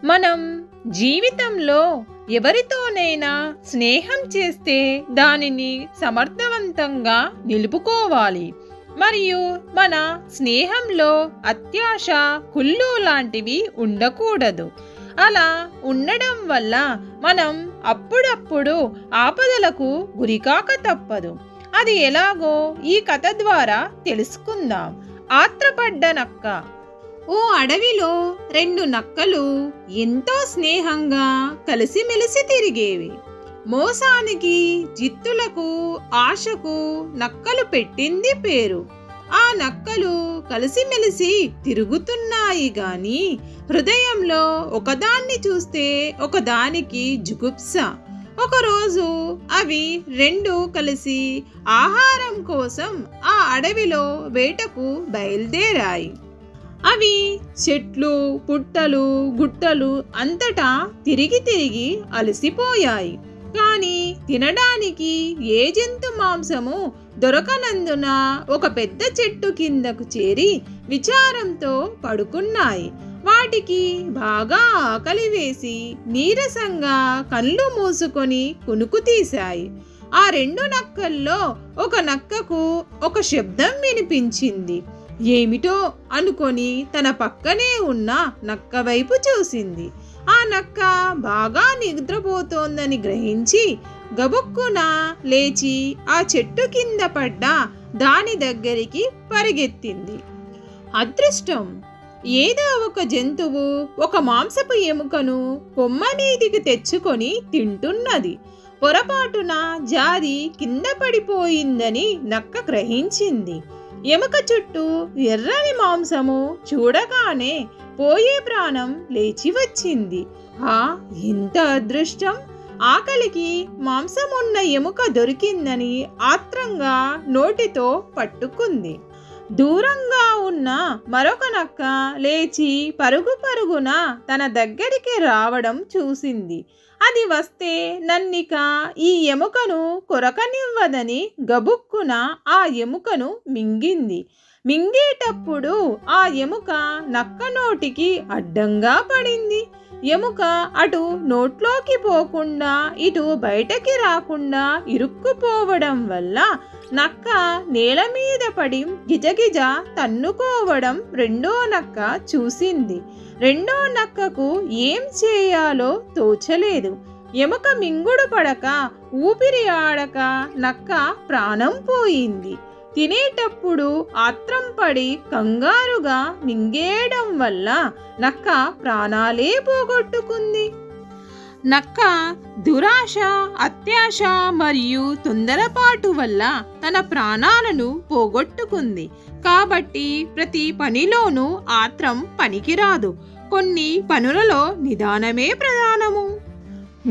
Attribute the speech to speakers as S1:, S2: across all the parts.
S1: మనం జీవితంలో ఎవరితోనైనా స్నేహం చేస్తే దానిని సమర్థవంతంగా నిలుపుకోవాలి. మరియు మన స్నేహంలో అత్యాశ, కుళ్ళు లాంటివి ఉండకూడదు. అలా ఉండడం వల్ల మనం అప్పుడప్పుడు ఆపదలకు గురికాక తప్పదు. అది ఎలాగో ఈ కథ ద్వారా తెలుసుకుందాం. ఆత్రపడ్డ నక్క. ఓ అడవిలో 2 నక్కలు ఎంతో స్నేహంగా కలిసిమెలిసి తిరిగేవి. మోసానికి, జిత్తులకు, ఆశకు నక్కలు పెట్టింది పేరు. ఆ నక్కలు కలిసిమెలిసి తిరుగుతున్నాయి గాని హృదయంలో ఒకదాన్ని చూస్తే ఒకదానికి జుగుప్స. ఒకరోజు అవి 2 కలిసి ఆహారం కోసం ఆ అడవిలో వేటకు బయలుదేరాయి. అవి చెట్లు, పుట్టలు, గుట్టలు అంతటా తిరిగి తిరిగి అలసిపోయాయి. కానీ తినడానికి ఏ జంతు మాంసము దొరకనందున ఒక పెద్ద చెట్టు కిందకు చేరి విచారంతో పడుకున్నాయి. వాటికి బాగా ఆకలి వేసి నీరసంగా కళ్ళు మూసుకొని కునుకు తీశాయి. ఆ 2 నక్కల్లో ఒక నక్కకు ఒక శబ్దం వినిపించింది. ఏమిటో అనుకొని తన పక్కనే ఉన్న నక్క వైపు చూసింది. ఆ నక్క బాగా నిద్రపోతోందని గ్రహించి గబుక్కున లేచి ఆ చెట్టు కింద పడ్డ దాని దగ్గరికి పరిగెత్తింది. అదృష్టం! ఏదో ఒక జంతువు ఒక మాంసపు ఎముకను కొమ్మ మీదికి తెచ్చుకొని తింటున్నది. పొరపాటున జారి కింద పడిపోయిందని నక్క గ్రహించింది. ఎముక చుట్టూ ఎర్రని మాంసము చూడగానే పోయే ప్రాణం లేచి వచ్చింది. ఎంత అదృష్టం! ఆకలికి మాంసమున్న ఎముక దొరికిందని ఆత్రంగా నోటితో పట్టుకుంది. దూరంగా ఉన్న మరొక నక్క లేచి పరుగు పరుగున తన దగ్గరికి రావడం చూసింది. అది వస్తే నన్నిక ఈ ఎముకను కొరకనివ్వదని గబుక్కున ఆ ఎముకను మింగింది. మింగేటప్పుడు ఆ ఎముక నక్క నోటికి అడ్డంగా పడింది. ఎముక అటు నోట్లోకి పోకుండా ఇటు బయటకి రాకుండా ఇరుక్కుపోవడం వల్ల నక్క నేల మీద పడి గిజగిజ తన్నుకోవడం 2వ నక్క చూసింది. 2వ నక్కకు ఏం చేయాలో తోచలేదు. ఎముక మింగుడు పడక ఊపిరి ఆడక నక్క ప్రాణం పోయింది. తినేటప్పుడు ఆత్రం పడి కంగారుగా మింగేయడం వల్ల నక్క ప్రాణాలే పోగొట్టుకుంది. నక్క దురాశ, అత్యాశ మరియు తొందరపాటు వల్ల తన ప్రాణాలను పోగొట్టుకుంది. కాబట్టి ప్రతి పనిలోనూ ఆత్రం పనికిరాదు. కొన్ని పనులలో నిదానమే ప్రధానము.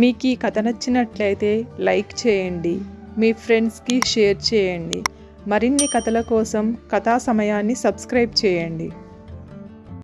S2: మీకు ఈ కథ నచ్చినట్లయితే లైక్ చేయండి, మీ ఫ్రెండ్స్కి షేర్ చేయండి. మరిన్ని కథల కోసం కథా సమయాన్ని సబ్స్క్రైబ్ చేయండి.